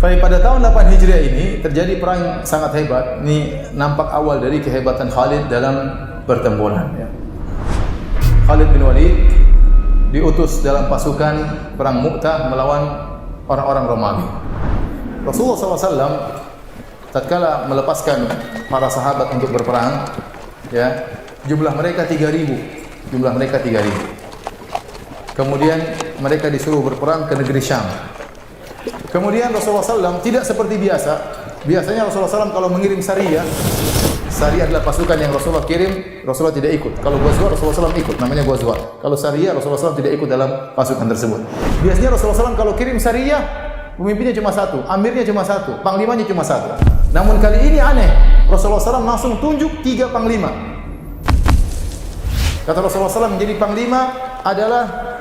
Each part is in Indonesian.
Pada tahun 8 Hijriah ini terjadi perang yang sangat hebat. Ini nampak awal dari kehebatan Khalid dalam pertempuran. Ya. Khalid bin Walid diutus dalam pasukan perang Mu'tah melawan orang-orang Romawi. Rasulullah SAW tatkala melepaskan para sahabat untuk berperang, ya, jumlah mereka 3.000. Jumlah mereka 3.000. Kemudian mereka disuruh berperang ke negeri Syam. Kemudian Rasulullah SAW tidak seperti biasa. Biasanya Rasulullah SAW kalau mengirim Sariyah adalah pasukan yang Rasulullah kirim, Rasulullah tidak ikut. Kalau Ghazwa, Rasulullah SAW ikut, namanya Ghazwa. Kalau Sariyah, Rasulullah SAW tidak ikut dalam pasukan tersebut. Biasanya Rasulullah SAW kalau kirim Sariyah, pemimpinnya cuma satu, amirnya cuma satu, panglimanya cuma satu. Namun kali ini aneh, Rasulullah SAW langsung tunjuk 3 panglima. Kata Rasulullah SAW, menjadi panglima adalah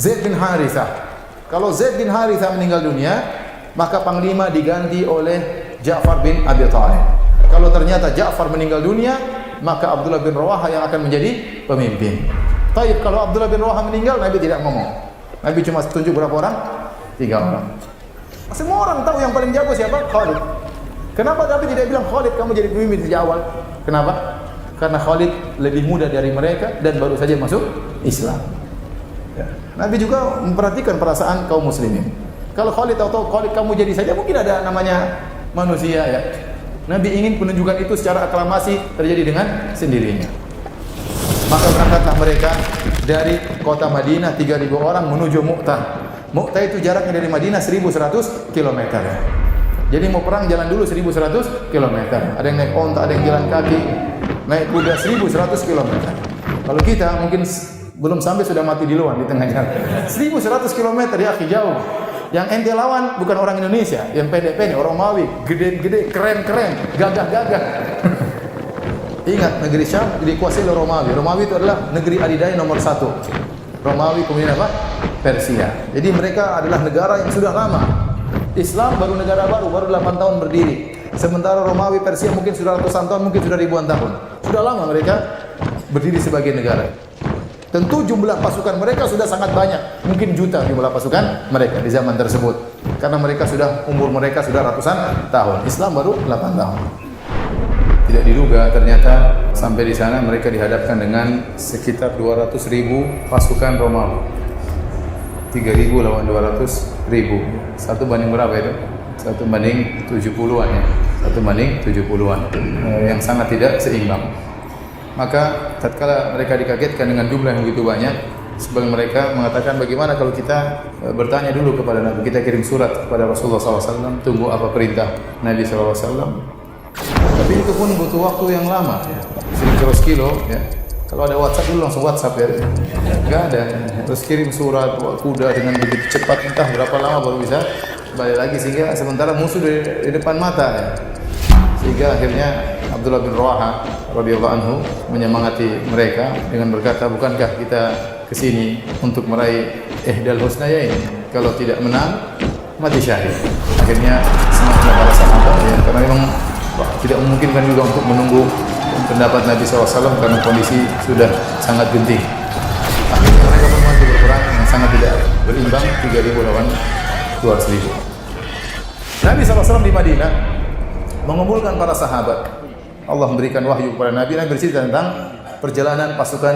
Zaid bin Harithah. Kalau Zaid bin Harithah meninggal dunia, maka panglima diganti oleh Ja'far bin Abi Thalib. Kalau ternyata Ja'far meninggal dunia, maka Abdullah bin Rawaha yang akan menjadi pemimpin. Taib, kalau Abdullah bin Rawaha meninggal, Nabi tidak ngomong. Nabi cuma tunjuk berapa orang? 3 orang. Semua orang tahu yang paling jago siapa? Khalid. Kenapa Nabi tidak bilang Khalid kamu jadi pemimpin sejak awal? Kenapa? Karena Khalid lebih muda dari mereka dan baru saja masuk Islam. Ya. Nabi juga memperhatikan perasaan kaum muslimin. Kalau Khalid atau Khalid kamu jadi saja, mungkin ada namanya manusia, ya. Nabi ingin penunjukan itu secara aklamasi terjadi dengan sendirinya. Maka berangkatlah mereka dari kota Madinah 3.000 orang menuju Mu'tah. Mu'tah itu jaraknya dari Madinah 1.100 km. Jadi mau perang jalan dulu 1.100 km. Ada yang naik onta, ada yang jalan kaki, naik kuda 1.100 km. Kalau kita mungkin belum sampai sudah mati di luar di tengah jalan. 1.100 km ya, jauh. Yang ente lawan bukan orang Indonesia, yang pendek-pendek, orang Romawi, gede-gede, keren-keren, gagah-gagah. Ingat, negeri Syam dikuasai oleh Romawi. Romawi itu adalah negeri adidaya nomor 1. Romawi kemudian apa? Persia. Jadi mereka adalah negara yang sudah lama. Islam baru negara baru 8 tahun berdiri. Sementara Romawi, Persia mungkin sudah ratusan tahun, mungkin sudah ribuan tahun. Sudah lama mereka berdiri sebagai negara. Tentu jumlah pasukan mereka sudah sangat banyak, mungkin juta jumlah pasukan mereka di zaman tersebut. Karena mereka sudah, umur mereka sudah ratusan tahun. Islam baru 8 tahun. Tidak diduga ternyata sampai di sana mereka dihadapkan dengan sekitar 200.000 pasukan Romawi. 3.000 lawan 200.000. Satu banding berapa itu? 1 banding 70-an ya. 1 banding 70-an. Yang sangat tidak seimbang. Maka tatkala mereka dikagetkan dengan jumlah yang begitu banyak, sebagian mereka mengatakan bagaimana kalau kita bertanya dulu kepada Nabi, kita kirim surat kepada Rasulullah SAW, tunggu apa perintah Nabi SAW. Tapi itu pun butuh waktu yang lama, ya. 100 kilo, ya. Kalau ada WhatsApp dulu langsung WhatsApp ya, nggak ada. Terus kirim surat kuda dengan begitu cepat, entah berapa lama baru bisa balik lagi, sehingga sementara musuh di depan mata, ya. Sehingga akhirnya Abdullah bin Rawaha radhiyallahu anhu menyemangati mereka dengan berkata, bukankah kita kesini untuk meraih ihdal husnayain? Kalau tidak menang, mati syahid. Akhirnya semangatnya para sahabat, ya, karena memang tidak memungkinkan juga untuk menunggu pendapat Nabi SAW karena kondisi sudah sangat genting. Akhirnya mereka pun maju berperang yang sangat tidak berimbang, 3.000 lawan 200.000. Nabi SAW di Madinah mengumpulkan para sahabat. Allah memberikan wahyu kepada Nabi. Nabi bercerita tentang perjalanan pasukan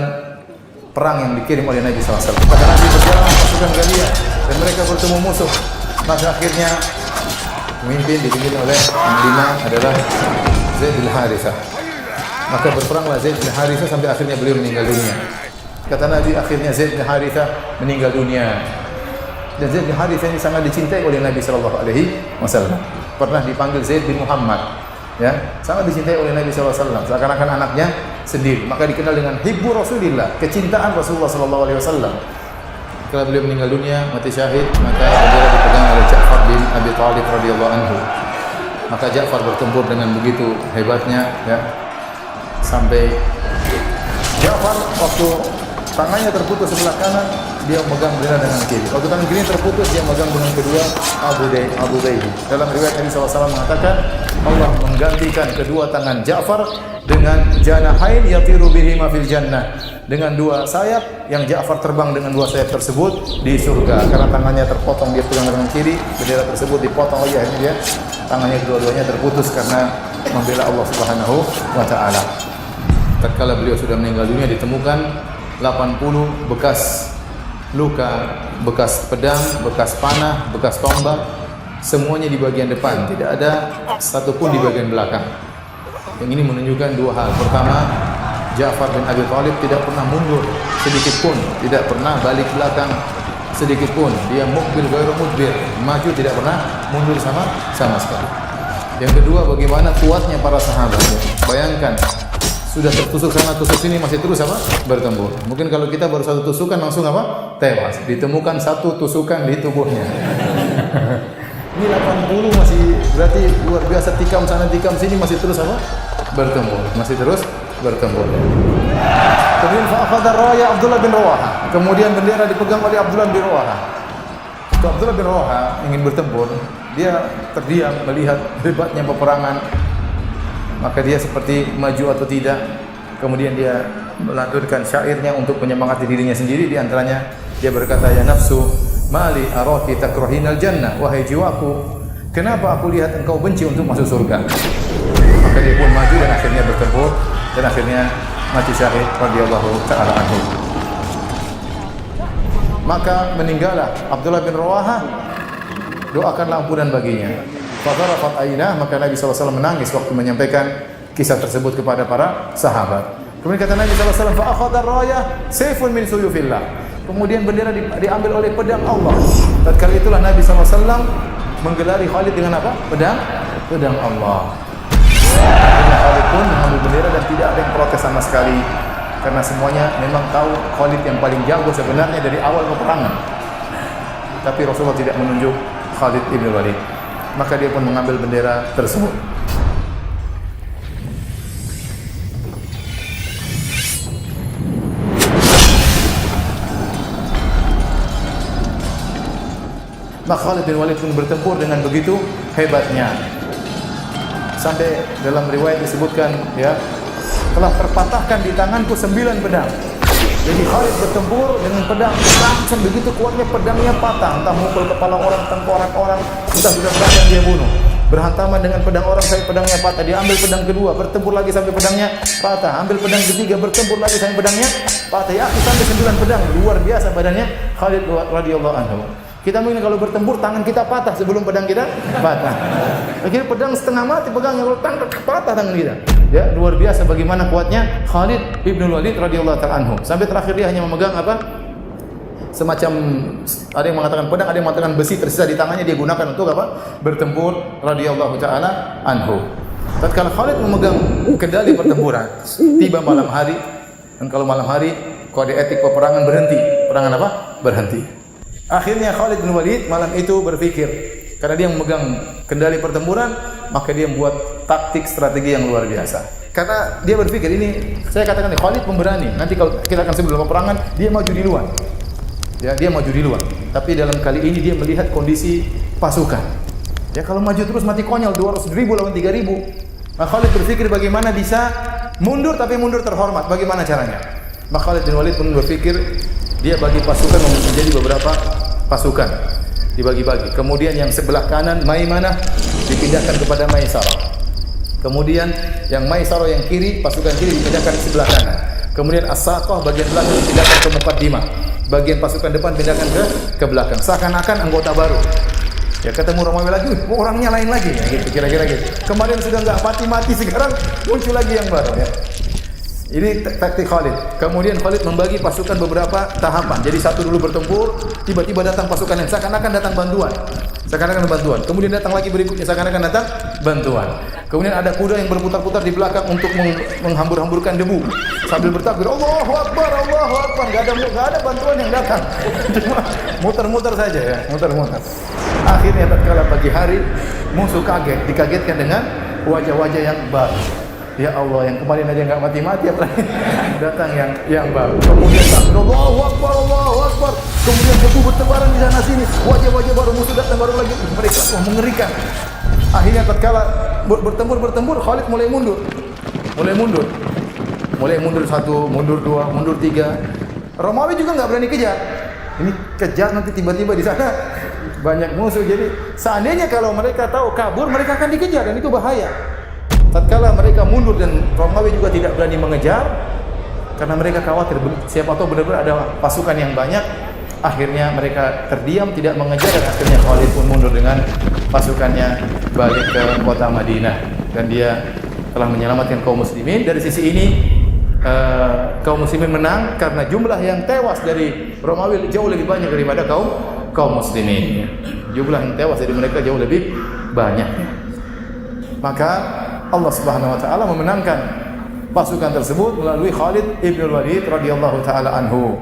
perang yang dikirim oleh Nabi SAW. Pada Nabi berjalan pasukan Ghaliyah dan mereka bertemu musuh. Maka akhirnya pemimpin dipimpin oleh panglima adalah Zaid bin Harithah. Maka berperanglah Zaid bin Harithah sampai akhirnya beliau meninggal dunia. Kata Nabi, akhirnya Zaid bin Harithah meninggal dunia. Dan Zaid bin Harithah ini sangat dicintai oleh Nabi SAW. Pernah dipanggil Zaid bin Muhammad. Ya, sangat dicintai oleh Nabi SAW, seakan-akan anaknya sendiri. Maka dikenal dengan Hibbu Rasulillah, kecintaan Rasulullah SAW. Setelah beliau meninggal dunia, mati syahid, maka bendera dipegang oleh Ja'far bin Abi Thalib radhiyallahu anhu. Maka Ja'far bertempur dengan begitu hebatnya, ya, sampai Ja'far waktu tangannya terputus sebelah kanan, dia memegang bendera dengan kiri. Waktu tangan kiri terputus, dia memegang dengan kedua Abu Daidi. Dalam riwayat Nabi SAW mengatakan, Allah menggantikan kedua tangan Ja'far dengan janahain yatiru bihima fil jannah, dengan dua sayap yang Ja'far terbang dengan dua sayap tersebut di surga. Karena tangannya terpotong, dia pegang dengan kiri, bendera tersebut dipotong oleh akhirnya dia tangannya kedua-duanya terputus karena membela Allah Subhanahu wa taala. Tatkala beliau sudah meninggal dunia, ditemukan 80 bekas luka, bekas pedang, bekas panah, bekas tombak, semuanya di bagian depan, tidak ada satupun di bagian belakang. Yang ini menunjukkan dua hal. Pertama, Ja'far bin Abi Thalib tidak pernah mundur sedikit pun, tidak pernah balik belakang sedikit pun. Dia mukbil ghairu mudbir, maju tidak pernah mundur sama sekali. Yang kedua, bagaimana kuatnya para sahabat. Bayangkan, sudah tertusuk sana tusuk sini masih terus bertempur. Mungkin kalau kita baru satu tusukan langsung tewas. Ditemukan satu tusukan di tubuhnya. Ini 80 masih berarti luar biasa, tikam sana tikam sini masih terus bertempur, masih terus bertempur. Kemudian fa'akhadha raya Abdullah bin Rawaha. Kemudian bendera dipegang oleh Abdullah bin Rawaha. Ketika Abdullah bin Rawaha ingin bertempur, dia terdiam melihat hebatnya peperangan. Maka dia seperti maju atau tidak. Kemudian dia melantunkan syairnya untuk menyemangati dirinya sendiri. Di antaranya dia berkata, ya nafsu mali araki takrahinal jannah, wahai jiwaku, kenapa aku lihat engkau benci untuk masuk surga? Maka dia pun maju dan akhirnya bertempur dan akhirnya mati syahid radhiyallahu taala anhu. Maka meninggallah Abdullah bin Rawaha, doakanlah ampunan baginya. Fadarafat ainah, maka Nabi SAW menangis waktu menyampaikan kisah tersebut kepada para sahabat. Kemudian kata Nabi SAW, fa'akhadha raya sayfun min suyufillah. Kemudian bendera diambil oleh pedang Allah. Tatkala itulah Nabi SAW menggelari Khalid dengan apa? Pedang Allah. Khalid pun mengambil bendera dan tidak ada yang protes sama sekali. Karena semuanya memang tahu Khalid yang paling jago sebenarnya dari awal peperangan. Tapi Rasulullah tidak menunjuk Khalid ibn Walid. Maka dia pun mengambil bendera tersebut. Maka Khalid bin Walid pun bertempur dengan begitu hebatnya. Sampai dalam riwayat disebutkan, ya, telah terpatahkan di tanganku 9 pedang. Jadi Khalid bertempur dengan pedang langsung begitu kuatnya pedangnya patah, entah mukul kepala orang, tengkorak orang, entah sudah berapa dia bunuh. Berhantaman dengan pedang orang sampai pedangnya patah. Dia ambil pedang kedua, bertempur lagi sampai pedangnya patah. Ambil pedang ketiga, bertempur lagi sampai pedangnya patah. Ya, sampai 9 pedang. Luar biasa badannya Khalid radhiyallahu anhu. Kita mungkin kalau bertempur tangan kita patah sebelum pedang kita patah. Akhirnya pedang setengah mati pegangnya, kalau tangan patah tangan kita. Ya, luar biasa bagaimana kuatnya Khalid ibn Walid radhiyallahu ta'ala anhu. Sampai terakhir dia hanya memegang semacam, ada yang mengatakan pedang, ada yang mengatakan besi tersisa di tangannya, dia gunakan untuk bertempur radhiyallahu ta'ala anhu. Tatkala Khalid memegang kendali pertempuran, tiba malam hari, dan kalau malam hari kode etik peperangan berhenti. Peperangan berhenti. Akhirnya Khalid bin Walid malam itu berpikir, karena dia memegang kendali pertempuran, maka dia membuat taktik strategi yang luar biasa. Karena dia berpikir, ini saya katakan Khalid pemberani. Nanti kalau kita akan sebelum peperangan, dia maju di luar. Ya, dia maju di luar. Tapi dalam kali ini dia melihat kondisi pasukan. Ya, kalau maju terus mati konyol, 200.000 lawan 3.000. Maka Khalid berpikir bagaimana bisa mundur tapi mundur terhormat. Bagaimana caranya? Maka Khalid bin Walid pun berpikir, dia bagi pasukan menjadi beberapa pasukan, dibagi-bagi. Kemudian yang sebelah kanan Maimanah dipindahkan kepada Maisarah. Kemudian yang Maisarah yang kiri, pasukan kiri dipindahkan ke sebelah kanan. Kemudian As-Saqah bagian belakang dipindahkan ke Muqaddimah. Bagian pasukan depan pindahkan ke belakang. Seakan-akan anggota baru. Ya, ketemu Romawi lagi, orangnya lain lagi, ya, gitu, kira-kira gitu. Kemarin sudah enggak mati-mati, sekarang muncul lagi yang baru, ya. Ini taktik Khalid. Kemudian Khalid membagi pasukan beberapa tahapan. Jadi satu dulu bertempur, tiba-tiba datang pasukan yang seakan-akan datang bantuan. Seakan-akan bantuan. Kemudian datang lagi berikutnya, seakan-akan datang bantuan. Kemudian ada kuda yang berputar-putar di belakang untuk menghambur-hamburkan debu sambil bertakbir, Allahu Akbar, Allahu Akbar. Enggak ada bantuan yang datang. Cuma muter-muter saja, ya, muter-muter. Akhirnya tatkala pagi hari, musuh kaget, dikagetkan dengan wajah-wajah yang baru. Ya Allah, yang kemarin aja nggak mati-mati, apalagi datang yang baru. Kemudian Allahu Akbar, Allahu Akbar. Kemudian debu bertebaran di sana sini. Wajah-wajah baru musuh datang baru lagi. Mereka mengerikan. Akhirnya tatkala bertempur, Khalid mulai mundur. Mulai mundur satu, mundur dua, mundur tiga. Romawi juga nggak berani kejar. Ini kejar nanti tiba-tiba di sana banyak musuh. Jadi seandainya kalau mereka tahu kabur, mereka akan dikejar dan itu bahaya. Tatkala mereka mundur dan Romawi juga tidak berani mengejar karena mereka khawatir siapa tahu benar-benar ada pasukan yang banyak. Akhirnya mereka terdiam tidak mengejar dan akhirnya Khalid pun mundur dengan pasukannya balik ke kota Madinah dan dia telah menyelamatkan kaum muslimin. Dari sisi ini kaum muslimin menang karena jumlah yang tewas dari Romawi jauh lebih banyak daripada kaum muslimin. Jumlah yang tewas dari mereka jauh lebih banyak. Maka Allah Subhanahu wa taala memenangkan pasukan tersebut melalui Khalid ibn Walid radhiyallahu taala anhu.